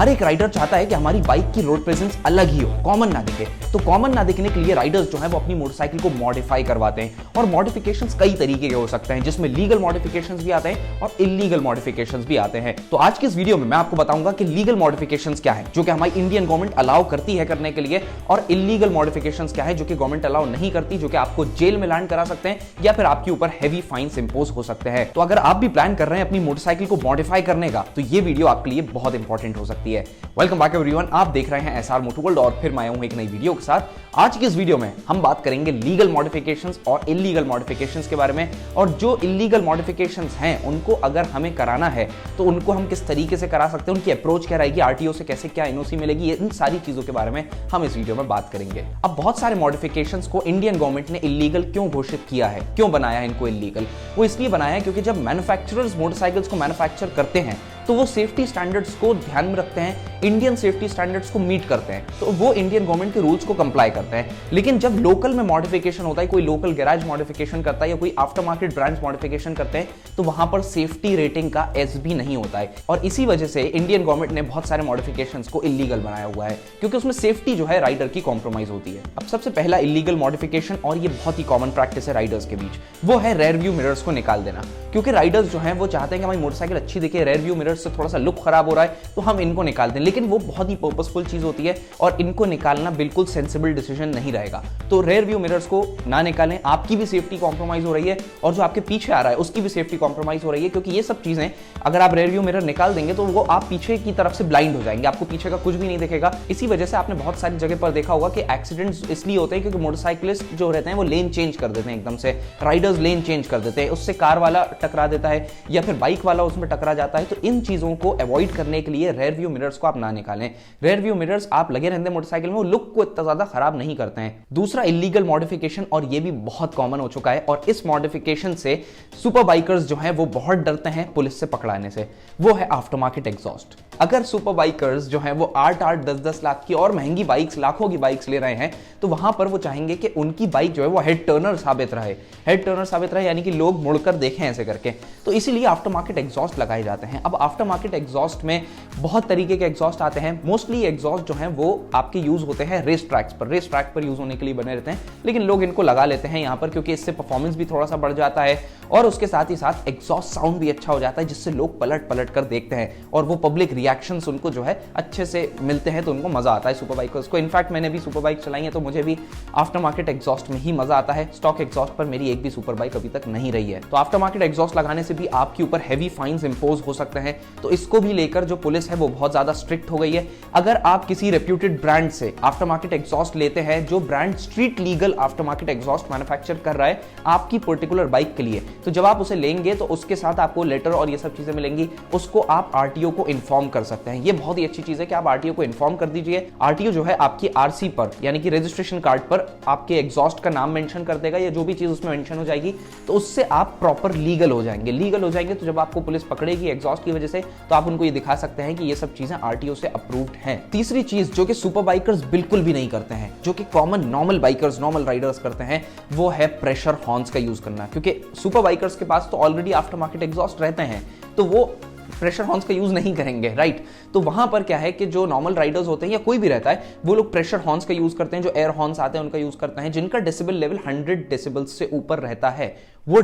हर एक राइडर चाहता है कि हमारी बाइक की रोड प्रेजेंस अलग ही हो, कॉमन ना दिखे। तो कॉमन ना दिखने के लिए राइडर्स जो है वो अपनी मोटरसाइकिल को मॉडिफाई करवाते हैं, और मॉडिफिकेशंस कई तरीके के हो सकते हैं, जिसमें लीगल मॉडिफिकेशंस भी आते हैं और इलीगल मॉडिफिकेशंस भी आते हैं। तो आज की इस वीडियो में मैं आपको बताऊंगा कि लीगल मॉडिफिकेशंस क्या है जो कि हमारी इंडियन गवर्नमेंट अलाउ करती है करने के लिए, और इलीगल मॉडिफिकेशंस क्या है जो कि गवर्नमेंट अलाउ नहीं करती, जो कि आपको जेल में लैंड करा सकते हैं या फिर आपके ऊपर हैवी फाइन्स इंपोज हो सकते हैं। तो अगर आप भी प्लान कर रहे हैं अपनी मोटरसाइकिल को मॉडिफाई करने का, तो ये वीडियो आपके लिए बहुत इंपॉर्टेंट हो सकती है। वेलकम बैक एवरीवन, आप देख रहे हैं एसआर मोटर वर्ल्ड और फिर मैं आया हूं एक नई वीडियो के साथ। आज की इस वीडियो में हम बात करेंगे लीगल मॉडिफिकेशंस और इलीगल मॉडिफिकेशंस के बारे में, और जो इलीगल मॉडिफिकेशंस हैं उनको अगर हमें कराना है तो उनको हम किस तरीके से करा सकते हैं, उनकी अप्रोच क्या रहेगी, आरटीओ से कैसे क्या एनओसी मिलेगी, इन सारी चीजों के बारे में हम इस वीडियो में बात करेंगे। अब बहुत सारे मॉडिफिकेशंस को इंडियन गवर्नमेंट ने इलीगल क्यों घोषित किया है, क्यों बनाया है इनको इलीगल? वो इसलिए बनाया है क्योंकि जब मैन्युफैक्चरर्स मोटरसाइकिल्स को मैन्युफैक्चर करते हैं तो वो सेफ्टी स्टैंडर्ड्स को ध्यान में रखते हैं, इंडियन सेफ्टी स्टैंडर्ड्स को मीट करते हैं, तो वो इंडियन गवर्नमेंट के रूल्स को कंप्लाई करते हैं। लेकिन जब लोकल में मॉडिफिकेशन होता है, कोई लोकल गैराज मॉडिफिकेशन करता है या कोई आफ्टर मार्केट ब्रांच मॉडिफिकेशन करते हैं, तो वहां पर सेफ्टी रेटिंग का एसबी नहीं होता है, और इसी वजह से इंडियन गवर्नमेंट ने बहुत सारे मॉडिफिकेशंस को इलीगल बनाया हुआ है, क्योंकि उसमें सेफ्टी जो है राइडर की कॉम्प्रोमाइज होती है। अब सबसे पहला इलीगल मॉडिफिकेशन, और ये बहुत ही कॉमन प्रैक्टिस है राइडर्स के बीच, वो है रेयर व्यू मिरर्स को निकाल देना। क्योंकि राइडर्स जो है वो चाहते हैं कि हमारी मोटरसाइकिल अच्छी दिखे, रेयर व्यू मिरर्स से थोड़ा सा लुक खराब हो रहा है तो हम इनको निकाल दें, लेकिन वो बहुत ही पर्पसफुल चीज होती है और इनको निकालना बिल्कुल सेंसिबल डिसीजन नहीं रहेगा। तो रेयर व्यू मिरर्स को ना निकालें, आपकी भी सेफ्टी कॉम्प्रोमाइज हो रही है और जो आपके पीछे आ रहा है उसकी भी सेफ्टी कॉम्प्रोमाइज हो रही है, क्योंकि ये सब चीजें अगर आप रेयर व्यू मिरर निकाल देंगे तो वो आप पीछे की तरफ से ब्लाइंड हो जाएंगे, आपको पीछे का कुछ भी नहीं दिखेगा। इसी वजह से आपने बहुत सारी जगह पर देखा होगा कि एक्सीडेंट्स इसलिए होते हैं क्योंकि मोटरसाइकिलिस्ट जो रहते हैं वो लेन चेंज कर देते हैं, एकदम से राइडर्स लेन चेंज कर देते हैं, उससे कार वाला टकरा देता है या फिर बाइक वाला उसमें टकरा जाता है। तो इन चीजों को अवॉइड करने के लिए रेयर व्यू मिरर्स को आप ना निकालें। रेयर व्यू मिरर्स आप लगे रहते हैं मोटरसाइकिल में, वो लुक को इतना ज्यादा खराब नहीं करते हैं। दूसरा इलीगल मॉडिफिकेशन, और ये भी बहुत कॉमन हो चुका है, और इस मॉडिफिकेशन से सुपर बाइकर्स जो हैं वो बहुत डरते हैं पुलिस से पकड़ाने से, वो है आफ्टर मार्केट एग्जॉस्ट। अगर सुपर बाइकर्स जो हैं वो 8-8, 10-10 लाख की और महंगी बाइक्स, लाखों की बाइक्स ले रहे हैं, तो वहां पर वो चाहेंगे कि उनकी बाइक जो है वो हेड टर्नर साबित रहे। हेड टर्नर साबित रहे यानी कि लोग मुड़कर देखें ऐसे करके, तो इसीलिए आफ्टर मार्केट एग्जॉस्ट लगाए जाते हैं। अब आफ्टर मार्केट एग्जॉस्ट में बहुत तरीके के एग्जॉस्ट आते हैं। मोस्टली एग्जॉस्ट जो हैं वो आपके यूज होते हैं रेस ट्रैक्स पर यूज होने के लिए बने रहते हैं, लेकिन लोग इनको लगा लेते हैं यहाँ पर क्योंकि इससे परफॉर्मेंस भी थोड़ा सा बढ़ जाता है और उसके साथ ही साथ एग्जॉस्ट साउंड भी अच्छा हो जाता है, जिससे लोग पलट पलट कर देखते हैं और वो पब्लिक रिएक्शंस उनको जो है अच्छे से मिलते हैं, तो उनको मजा आता है सुपर बाइकर्स को। इनफैक्ट मैंने भी सुपर बाइक चलाई है तो मुझे भी आफ्टर मार्केट एग्जॉस्ट में ही मजा आता है। स्टॉक एग्जॉस्ट पर मेरी एक भी सुपर बाइक अभी तक नहीं रही है। तो आफ्टर मार्केट एग्जॉस्ट लगाने से भी आपके ऊपर हैवी फाइन्स इंपोज हो सकते हैं, तो इसको भी लेकर जो पुलिस है वो बहुत ज्यादा स्ट्रिक्ट हो गई है। अगर आप किसी रेप्यूटेड ब्रांड से आफ्टर मार्केट एग्जॉस्ट लेते हैं, जो brand street legal after market exhaust manufacture कर रहा है आपकी पर्टिकुलर बाइक के लिए, तो जब आप उसे लेंगे तो उसके साथ आपको लेटर और ये सब चीजें मिलेंगी, उसको आप आरटीओ को इन्फॉर्म कर सकते हैं। ये बहुत ही अच्छी चीज है कि आप आरटीओ को इन्फॉर्म कर दीजिए। आरटीओ जो है आपकी आरसी पर यानी कि रजिस्ट्रेशन कार्ड पर आपके एग्जॉस्ट का नाम मेंशन कर देगा, या जो भी चीज उसमें मेंशन हो जाएगी, तो उससे आप प्रॉपर लीगल हो जाएंगे। तो जब आपको पुलिस पकड़ेगी एग्जॉस्ट की वजह से, तो आप उनको ये दिखा सकते हैं कि ये सब चीजें आरटीओ से अप्रूव्ड हैं। तीसरी चीज जो कि सुपर बाइकर्स बिल्कुल भी नहीं करते हैं, जो कि common normal bikers, normal Riders करते हैं, वो है प्रेशर हॉर्न्स का यूज करना। क्योंकि सुपर बाइकर्स के पास तो ऑलरेडी आफ्टर मार्केट एग्जॉस्ट रहते हैं, तो वो प्रेशर हॉर्न्स का यूज नहीं करेंगे, राइट? तो वहां पर क्या है कि जो नॉर्मल राइडर्स होते हैं या कोई भी रहता है, वो लोग प्रेशर हॉर्न्स का यूज करते हैं, जो एयर हॉर्न्स आते हैं उनका यूज करते हैं, जिनका डेसिबल लेवल 100 डेसिबल से ऊपर रहता है। वो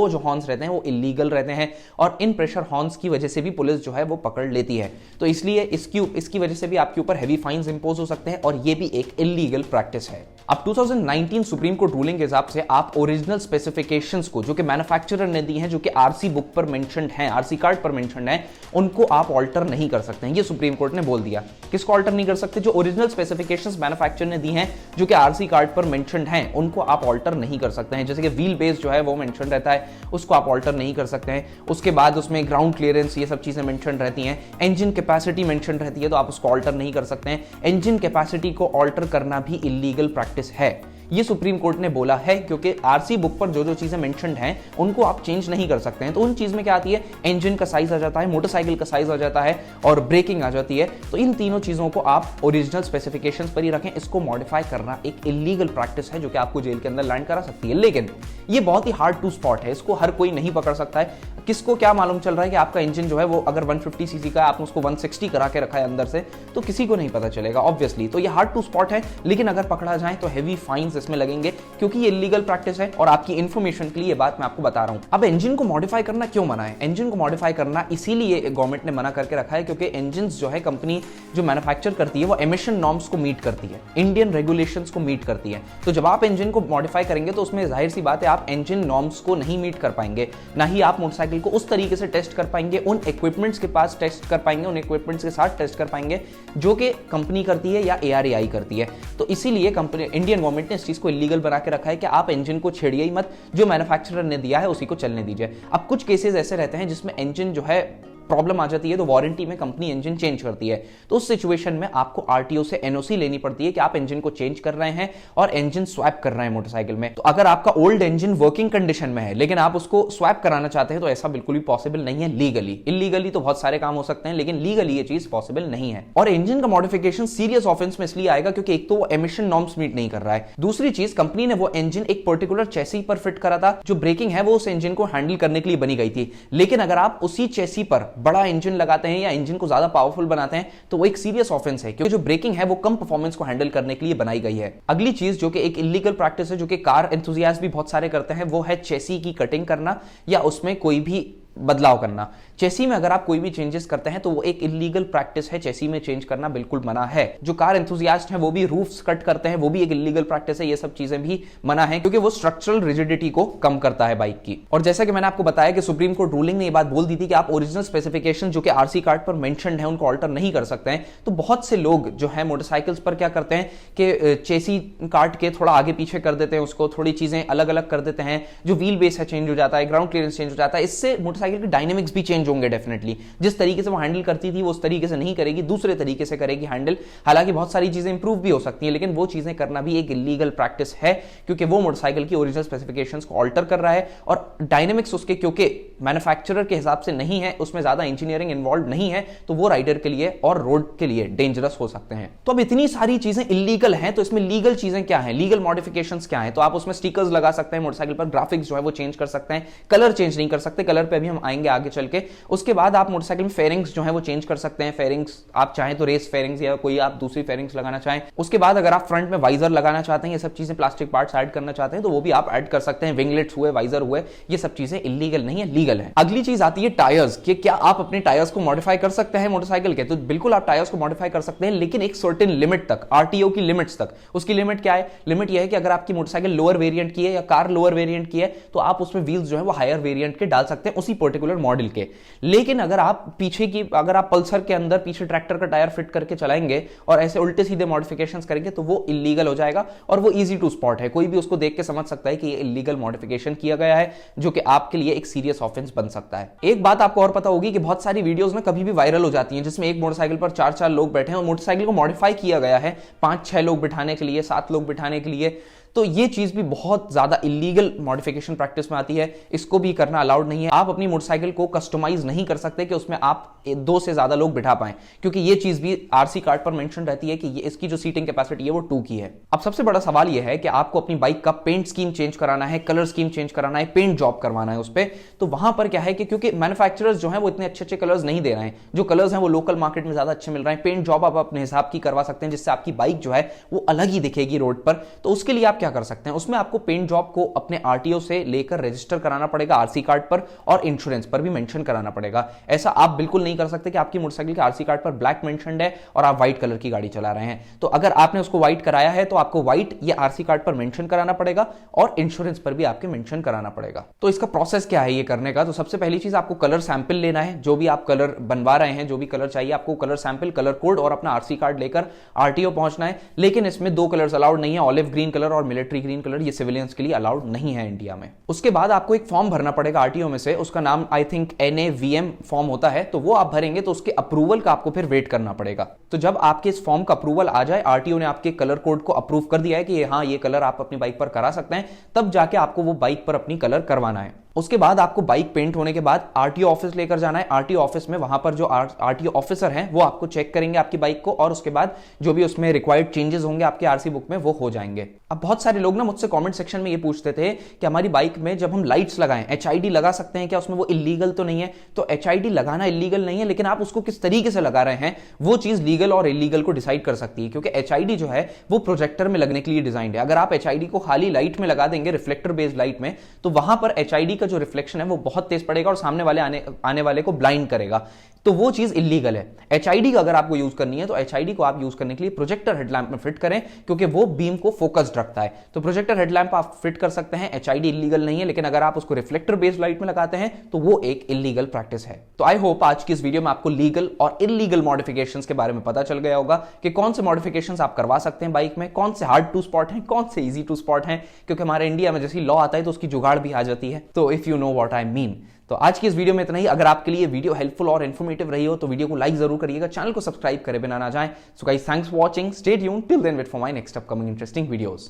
जो हॉर्न्स रहते हैं वो इलीगल रहते हैं, और इन प्रेशर हॉर्न्स की वजह से भी पुलिस जो है वो पकड़ लेती है। तो इसलिए इसकी वजह से भी आपके ऊपर हैवी फाइन्स इंपोज हो सकते हैं, और ये भी एक इलीगल प्रैक्टिस है। अब 2019 सुप्रीम कोर्ट रूलिंग के हिसाब से आप ओरिजिनल स्पेसिफिकेशंस को जो कि मैन्युफैक्चरर ने दी हैं, जो कि आरसी बुक पर मेंशन्ड हैं, आरसी कार्ड पर मेंशन्ड हैं, उनको आप ऑल्टर नहीं कर सकते हैं। ये सुप्रीम कोर्ट ने बोल दिया। किसको ऑल्टर नहीं कर सकते? जो ओरिजिनल स्पेसिफिकेशंस मैन्युफैक्चरर ने दी हैं, जो कि आरसी कार्ड पर मेंशन्ड हैं, उनको आप ऑल्टर नहीं कर सकते हैं। जैसे कि व्हील बेस जो है वो मेंशन रहता है, उसको आप ऑल्टर नहीं कर सकते हैं। उसके बाद उसमें ग्राउंड क्लियरेंस, ये सब चीजें मेंशन रहती हैं। इंजन कैपेसिटी मेंशन रहती है, तो आप उसको ऑल्टर नहीं कर सकते हैं। इंजन कैपेसिटी को ऑल्टर करना भी इलीगल प्रैक्टिस है। ये सुप्रीम कोर्ट ने बोला है, क्योंकि आरसी बुक पर जो जो चीजें मेंशन्ड हैं उनको आप चेंज नहीं कर सकते हैं। तो उन चीज में क्या आती है, इंजन का साइज आ जाता है, मोटरसाइकिल का साइज आ जाता है और ब्रेकिंग आ जाती है। तो इन तीनों चीजों को आप ओरिजिनल स्पेसिफिकेशंस पर ही रखें। इसको मॉडिफाई करना एक इलीगल प्रैक्टिस है जो कि आपको जेल के अंदर लैंड करा सकती है। लेकिन ये बहुत ही हार्ड टू स्पॉट है, इसको हर कोई नहीं पकड़ सकता है। किसको क्या मालूम चल रहा है कि आपका इंजन जो है वो अगर 150 सीसी का है, आपने उसको 160 करा के रखा है अंदर से, तो किसी को नहीं पता चलेगा ऑब्वियसली। तो ये हार्ड टू स्पॉट है, लेकिन अगर पकड़ा जाए तो हेवी फाइन्स इसमें लगेंगे, क्योंकि ये इलीगल प्रैक्टिस है। और आपकी इंफॉर्मेशन के लिए ये बात मैं आपको बता रहा हूं। अब इंजन को मॉडिफाई करना क्यों मना है? इंजन को मॉडिफाई करना इसीलिए गवर्नमेंट ने मना करके रखा है क्योंकि इंजन जो है कंपनी जो मैन्युफैक्चर करती है वो एमिशन नॉर्म्स को मीट करती है, इंडियन रेगुलेशंस को मीट करती है। तो जब आप इंजन को मॉडिफाई करेंगे तो उसमें जाहिर सी बात है आप इंजन नॉर्म्स को नहीं मीट कर पाएंगे, ना ही आप मोटरसाइकिल को उस तरीके से टेस्ट कर पाएंगे, उन इक्विपमेंट्स के पास टेस्ट कर पाएंगे, उन इक्विपमेंट्स के साथ टेस्ट कर पाएंगे जो कि कंपनी करती है या ARAI करती है। तो इसीलिए कंपनी इंडियन गवर्नमेंट ने इस चीज को इलीगल बना के रखा है कि आप इंजन को छेड़िए ही मत, जो मैन्युफैक्चरर ने दिया है उसी को चलने दीजिए। अब कुछ केसेस ऐसे रहते हैं जिसमें इंजन जो है प्रॉब्लम आ जाती है, तो वारंटी में कंपनी इंजन चेंज करती है। तो उस सिचुएशन में आपको आरटीओ से एनओसी लेनी पड़ती है कि आप इंजन को चेंज कर रहे हैं और इंजन स्वैप कर रहे हैं मोटरसाइकिल में। तो अगर आपका ओल्ड इंजन वर्किंग कंडीशन में है लेकिन आप उसको स्वैप कराना चाहते हैं तो ऐसा बिल्कुल भी पॉसिबल नहीं है लीगली। इलीगली तो बहुत सारे काम हो सकते हैं, लेकिन लीगली ये चीज पॉसिबल नहीं है। और इंजन का मॉडिफिकेशन सीरियस ऑफेंस में इसलिए आएगा क्योंकि एक तो वो एमिशन नॉर्म्स मीट नहीं कर रहा है, दूसरी चीज कंपनी ने वो इंजन एक पर्टिकुलर चेसी पर फिट करा था, जो ब्रेकिंग है वो उस इंजन को हैंडल करने के लिए बनी गई थी। लेकिन अगर आप उसी चेसी पर बड़ा इंजन लगाते हैं या इंजन को ज्यादा पावरफुल बनाते हैं तो वो एक सीरियस ऑफेंस है, क्योंकि जो ब्रेकिंग है वो कम परफॉर्मेंस को हैंडल करने के लिए बनाई गई है। अगली चीज जो कि एक इलीगल प्रैक्टिस है, जो कि कार एंथुसियास्ट भी बहुत सारे करते हैं, वो है चेसी की कटिंग करना या उसमें कोई भी बदलाव करना। चेसी में अगर आप कोई भी चेंजेस करते हैं तो वो एक इलीगल प्रैक्टिस है, चेसी में चेंज करना बिल्कुल मना है। जो कार एंथुसियास्ट हैं वो भी रूफ्स कट करते हैं, वो भी एक इलीगल प्रैक्टिस है। ये सब चीजें भी मना है क्योंकि वो स्ट्रक्चरल रिजिडिटी को कम करता है बाइक की। और जैसा कि मैंने आपको बताया कि सुप्रीम कोर्ट रूलिंग ने ये बात बोल दी थी कि आप ओरिजिनल स्पेसिफिकेशन जो कि आरसी कार्ड पर मेंशन्ड है उनको ऑल्टर नहीं कर सकते हैं। तो बहुत से लोग जो है मोटरसाइकिल्स पर क्या करते हैं कि चेसी काट के थोड़ा आगे पीछे कर देते हैं, उसको थोड़ी चीजें अलग अलग कर देते हैं, जो व्हील बेस है चेंज हो जाता है, ग्राउंड क्लियरेंस चेंज हो जाता है। इससे मोटरसाइकिल की डायनेमिक्स भी चेंज होंगे डेफिनेटली। जिस तरीके से वो हैंडल करती थी वो उस तरीके से नहीं करेगी, दूसरे तरीके से करेगी हैंडल। हालांकि बहुत सारी चीजें इंप्रूव भी हो सकती हैं, लेकिन वो चीजें करना भी एक इलीगल प्रैक्टिस है क्योंकि वो मोटरसाइकिल की ओरिजिनल स्पेसिफिकेशंस को ऑल्टर कर रहा है और डायनेमिक्स उसके क्योंकि मैन्युफैक्चरर के हिसाब से नहीं है, उसमें ज्यादा इंजीनियरिंग इन्वॉल्व नहीं है, तो वो राइडर के लिए और रोड के लिए डेंजरस हो सकते हैं। तो अब इतनी सारी चीजें इलीगल हैं, तो इसमें लीगल चीजें क्या हैं, लीगल मॉडिफिकेशंस क्या हैं? तो आप उसमें स्टिकर्स लगा सकते हैं मोटरसाइकिल पर, ग्राफिक्स जो है वो चेंज कर सकते हैं, कलर चेंज नहीं कर सकते, कलर पे अभी हम आएंगे आगे चल के। उसके बाद आप मोटरसाइकिल में फेयरिंग्स जो है वो चेंज कर सकते हैं, फेयरिंग्स आप चाहें तो रेस फेयरिंग्स या कोई आप दूसरी फेयरिंग्स लगाना चाहें। उसके बाद अगर आप फ्रंट में वाइजर लगाना चाहते हैं, ये सब चीजें प्लास्टिक पार्ट्स ऐड करना चाहते हैं तो वो भी आप ऐड कर सकते हैं। विंगलेट्स हुए, वाइजर हुए, ये सब चीजें इलीगल नहीं है, लीगल है। अगली चीज आती है टायर्स, कि क्या आप अपने टायर्स को मॉडिफाई कर सकते हैं मोटरसाइकिल के? तो बिल्कुल आप टायर्स को मॉडिफाई कर सकते हैं, लेकिन एक सर्टेन लिमिट तक, आरटीओ की लिमिट्स तक। उसकी लिमिट क्या है? लिमिट यह है कि अगर आपकी मोटरसाइकिल लोअर वेरिएंट की है या कार लोअर वेरिएंट की है तो आप उसमें व्हील्स जो है वो हायर वेरिएंट के डाल सकते हैं उसी पर्टिकुलर मॉडल के। लेकिन अगर आप पीछे की, अगर आप पल्सर के अंदर पीछे ट्रैक्टर का टायर फिट करके चलाएंगे और ऐसे उल्टे सीधे मॉडिफिकेशंस करेंगे तो वो इलीगल हो जाएगा और वो इजी टू स्पॉट है। कोई भी उसको देख के समझ सकता है कि ये इलीगल मॉडिफिकेशन किया गया है, जो कि आपके लिए एक सीरियस ऑफेंस बन सकता है। एक बात आपको और पता होगी कि बहुत सारी वीडियोस ना कभी भी वायरल हो जाती हैं जिसमें एक मोटरसाइकिल पर 4-4 लोग बैठे हैं और मोटरसाइकिल को मॉडिफाई किया गया है 5-6 लोग बिठाने के लिए, 7 लोग बिठाने के लिए। तो ये चीज भी बहुत ज्यादा इलीगल मॉडिफिकेशन प्रैक्टिस में आती है, इसको भी करना अलाउड नहीं है। आप अपनी मोटरसाइकिल को कस्टमाइज नहीं कर सकते कि उसमें आप 2 से ज्यादा लोग बिठा पाएं, क्योंकि ये चीज भी आरसी कार्ड पर मेंशन रहती है कि ये इसकी जो सीटिंग कैपेसिटी है वो 2 की है। अब सबसे बड़ा सवाल ये है कि आपको अपनी बाइक का पेंट स्कीम चेंज कराना है, कलर स्कीम चेंज कराना है, पेंट जॉब करवाना है उस पर। तो वहां पर क्या है कि क्योंकि मैन्युफैक्चरर्स जो है वो इतने अच्छे कलर्स नहीं दे रहे हैं, जो कलर्स हैं वो लोकल मार्केट में ज्यादा अच्छे मिल रहे हैं। पेंट जॉब आप अपने हिसाब की करवा सकते हैं जिससे आपकी बाइक जो है वो अलग ही दिखेगी रोड पर। तो उसके लिए आप क्या कर सकते हैं, उसमें आपको पेंट जॉब को अपने आरटीओ से लेकर रजिस्टर कराना पड़ेगा आरसी कार्ड पर, और इंश्योरेंस पर भी मेंशन कराना पड़ेगा। ऐसा आप बिल्कुल नहीं कर सकते कि आपकी मोटरसाइकिल के आरसी कार्ड पर ब्लैक मेंशन्ड है और आप व्हाइट कलर की गाड़ी चला रहे हैं। तो अगर आपने उसको व्हाइट कराया है तो आपको व्हाइट या आरसी कार्ड पर मेंशन कराना पड़ेगा और इंश्योरेंस पर भी आपके मेंशन कराना पड़ेगा। तो इसका प्रोसेस क्या है ये करने का? तो सबसे पहली चीज आपको कलर सैंपल लेना है। जो भी आप कलर बनवा रहे हैं, जो भी कलर चाहिए आपको, कलर सैंपल, कलर कोड और अपना आरसी कार्ड लेकर आरटीओ पहुंचना है। लेकिन इसमें 2 कलर्स अलाउड नहीं है, ऑलिव ग्रीन कलर और मिलिट्री ग्रीन कलर ये सिविलियंस के लिए अलाउड नहीं है इंडिया में। उसके बाद आपको एक फॉर्म भरना पड़ेगा आरटीओ में से, उसका नाम आई थिंक NAVM फॉर्म होता है, तो वो आप भरेंगे तो उसके अप्रूवल का आपको फिर वेट करना पड़ेगा। तो जब आपके इस फॉर्म का अप्रूवल आ जाए, आरटीओ ने आपके कलर कोड को अप्रूव कर दिया है कि हाँ ये कलर आप अपनी बाइक पर करा सकते हैं, तब जाके आपको वो बाइक पर अपनी कलर करवाना है। उसके बाद आपको बाइक पेंट होने के बाद आरटीओ ऑफिस लेकर जाना है। आरटीओ ऑफिस में वहां पर जो आरटीओ ऑफिसर हैं वो आपको चेक करेंगे आपकी बाइक को, और उसके बाद जो भी उसमें रिक्वायर्ड चेंजेस होंगे आपके आरसी बुक में वो हो जाएंगे। अब बहुत सारे लोग ना मुझसे कमेंट सेक्शन में ये पूछते थे कि हमारी बाइक में जब हम लाइट्स लगाएं HID लगा सकते हैं क्या, उसमें वो इलीगल तो नहीं है? तो HID लगाना इलीगल नहीं है, लेकिन आप उसको किस तरीके से लगा रहे हैं वो चीज लीगल और इलीगल को डिसाइड कर सकती है, क्योंकि HID जो है वो प्रोजेक्टर में लगने के लिए डिजाइंड है। अगर आप HID को खाली लाइट में लगा देंगे, रिफ्लेक्टर बेस्ड लाइट में, तो वहां पर HID का जो रिफ्लेक्शन है वो बहुत तेज पड़ेगा और सामने वाले आने वाले को ब्लाइंड करेगा, तो वो चीज इलीगल है। HID का अगर आपको यूज करनी है तो HID को आप यूज करने के लिए प्रोजेक्टर हेडलैम्प में फिट करें, क्योंकि वो बीम को फोकस्ड रखता है। तो प्रोजेक्टर हेडलैम्प आप फिट कर सकते हैं, HID इलीगल नहीं है, लेकिन अगर आप उसको रिफ्लेक्टर बेस्ड लाइट में लगाते हैं तो वो एक इलीगल प्रैक्टिस है। तो आई होप आज की इस वीडियो में आपको लीगल और इलीगल मॉडिफिकेशंस के बारे में पता चल गया होगा कि कौन से मॉडिफिकेशंस आप करवा सकते हैं बाइक में, कौन से हार्ड टू स्पॉट हैं, कौन से इजी टू स्पॉट हैं, क्योंकि हमारे इंडिया में जैसे लॉ आता है तो उसकी जुगाड़ भी आ जाती है। तो if you know what I mean. तो आज की इस वीडियो में इतना ही। अगर आपके लिए वीडियो हेल्पफुल और इन्फॉर्मेटिव रही हो तो वीडियो को लाइक जरूर करिएगा, चैनल को सब्सक्राइब करे बिना ना जाएं। So guys, thanks for watching, stay tuned, till then wait for my next upcoming interesting videos.